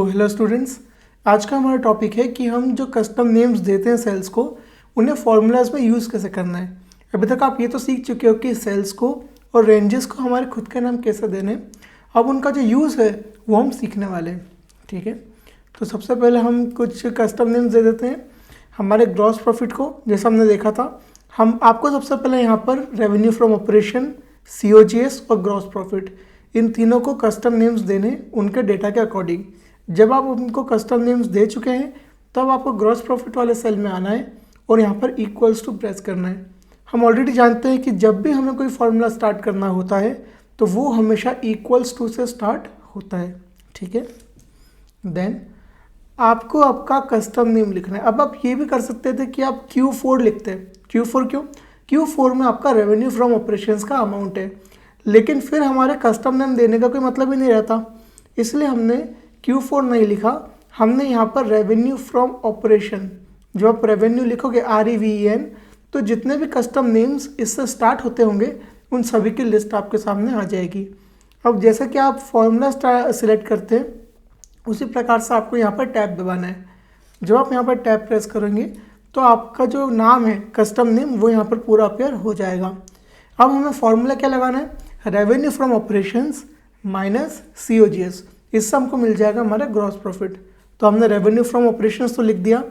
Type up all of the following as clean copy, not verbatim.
तो hello students, आज का हमारा टॉपिक है कि हम जो कस्टम नेम्स देते हैं सेल्स को, उन्हें फॉर्मूलाज में यूज़ कैसे करना है। अभी तक आप ये तो सीख चुके हो कि सेल्स को और रेंजेस को हमारे खुद के नाम कैसे देने। अब उनका जो यूज़ है वो हम सीखने वाले हैं। ठीक है, तो सबसे पहले हम कुछ कस्टम नेम्स दे देते हैं हमारे ग्रॉस प्रॉफिट को। जैसा हमने देखा था, हम आपको सबसे पहले यहाँ पर रेवेन्यू फ्रॉम ऑपरेशन, COGS और ग्रॉस प्रॉफिट, इन तीनों को कस्टम नेम्स देने उनके डेटा के अकॉर्डिंग। जब आप उनको कस्टम नेम्स दे चुके हैं तब आपको ग्रॉस प्रॉफिट वाले सेल में आना है और यहाँ पर इक्वल्स टू प्रेस करना है। हम ऑलरेडी जानते हैं कि जब भी हमें कोई फॉर्मूला स्टार्ट करना होता है तो वो हमेशा इक्वल्स टू से स्टार्ट होता है। ठीक है, देन आपको आपका कस्टम नेम लिखना है। अब आप ये भी कर सकते थे कि आप Q4 लिखते हैं। Q4 क्यों? Q4 में आपका रेवेन्यू फ्रॉम ऑपरेशंस का अमाउंट है, लेकिन फिर हमारे कस्टम नेम देने का कोई मतलब ही नहीं रहता, इसलिए हमने Q4 नहीं लिखा। हमने यहाँ पर रेवेन्यू फ्रॉम ऑपरेशन, जो आप रेवेन्यू लिखोगे REVEN, तो जितने भी कस्टम नेम्स इससे स्टार्ट होते होंगे उन सभी की लिस्ट आपके सामने आ जाएगी। अब जैसा कि आप फॉर्मूला सिलेक्ट करते हैं उसी प्रकार से आपको यहाँ पर टैब दबाना है। जब आप यहाँ पर टैब प्रेस करेंगे तो आपका जो नाम है कस्टम नेम वो यहाँ पर पूरा अपीयर हो जाएगा। अब हमें फॉर्मूला क्या लगाना है? Revenue from operations minus COGS, इससे हमको मिल जाएगा हमारा ग्रॉस प्रॉफिट। तो हमने रेवेन्यू फ्रॉम ऑपरेशंस तो लिख दिया।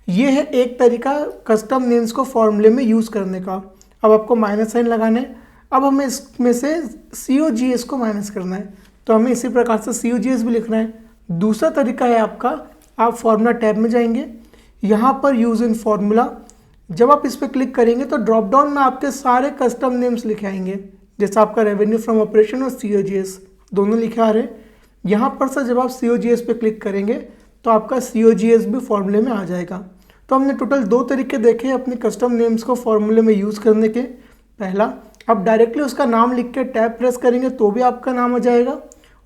ये है एक तरीका कस्टम नेम्स को फॉर्मूले में यूज़ करने का। अब आपको माइनस साइन लगाना है। अब हमें इसमें से COGS को माइनस करना है, तो हमें इसी प्रकार से COGS भी लिखना है। दूसरा तरीका है आपका, आप फॉर्मूला टैब में जाएंगे, यहाँ पर यूज़ इन फॉर्मूला, जब आप इस पर क्लिक करेंगे तो ड्रॉप डाउन में आपके सारे कस्टम नेम्स लिखे आएंगे। जैसे आपका रेवेन्यू फ्रॉम ऑपरेशन और COGS दोनों लिखे आ रहे हैं। यहाँ पर से जब आप COGS पे क्लिक करेंगे तो आपका COGS भी फॉर्मूले में आ जाएगा। तो हमने टोटल दो तरीके देखे अपने कस्टम नेम्स को फॉर्मूले में यूज़ करने के। पहला, आप डायरेक्टली उसका नाम लिख के टैब प्रेस करेंगे तो भी आपका नाम आ जाएगा,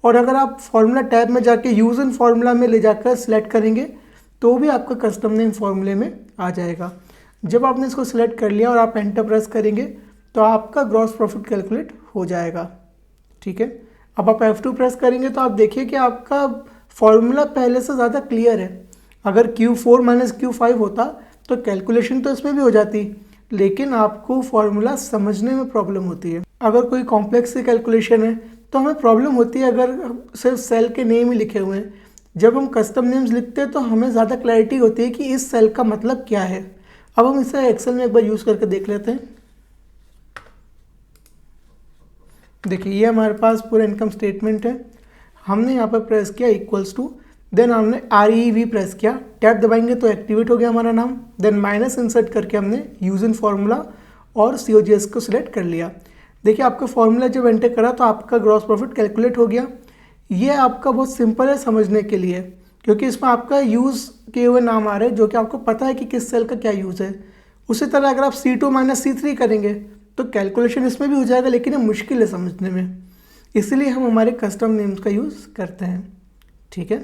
और अगर आप फॉर्मूला टैब में जाके यूज़ इन फॉर्मूला में ले जाकर सिलेक्ट करेंगे तो भी आपका कस्टम नेम फॉर्मूले में आ जाएगा। जब आपने इसको सिलेक्ट कर लिया और आप एंटर प्रेस करेंगे तो आपका ग्रॉस प्रॉफिट कैलकुलेट हो जाएगा। ठीक है, अब आप F2 प्रेस करेंगे तो आप देखिए कि आपका फॉर्मूला पहले से ज़्यादा क्लियर है। अगर Q4 माइनस Q5 होता तो कैलकुलेशन तो इसमें भी हो जाती, लेकिन आपको फॉर्मूला समझने में प्रॉब्लम होती है। अगर कोई कॉम्प्लेक्स सी कैलकुलेशन है तो हमें प्रॉब्लम होती है अगर सिर्फ सेल के नेम ही लिखे हुए हैं। जब हम कस्टम नेम्स लिखते हैं तो हमें ज़्यादा क्लैरिटी होती है कि इस सेल का मतलब क्या है। अब हम इसे एक्सेल में एक बार यूज़ करके देख लेते हैं। देखिए, ये हमारे पास पूरा इनकम स्टेटमेंट है। हमने यहाँ पर प्रेस किया इक्वल्स टू, देन हमने REV प्रेस किया, टैब दबाएंगे तो एक्टिवेट हो गया हमारा नाम। देन माइनस इंसर्ट करके हमने यूज इन फॉर्मूला और COGS को सिलेक्ट कर लिया। देखिए, आपका फॉर्मूला जब एंटर करा तो आपका ग्रॉस प्रॉफिट कैलकुलेट हो गया। ये आपका बहुत सिंपल है समझने के लिए, क्योंकि इसमें आपका यूज़ किए हुए नाम आ रहे हैं जो कि आपको पता है कि किस सेल का क्या यूज़ है। उसी तरह अगर आप C2 माइनस C3 करेंगे तो कैलकुलेशन इसमें भी हो जाएगा, लेकिन ये मुश्किल है समझने में, इसलिए हम हमारे कस्टम नेम्स का यूज़ करते हैं। ठीक है।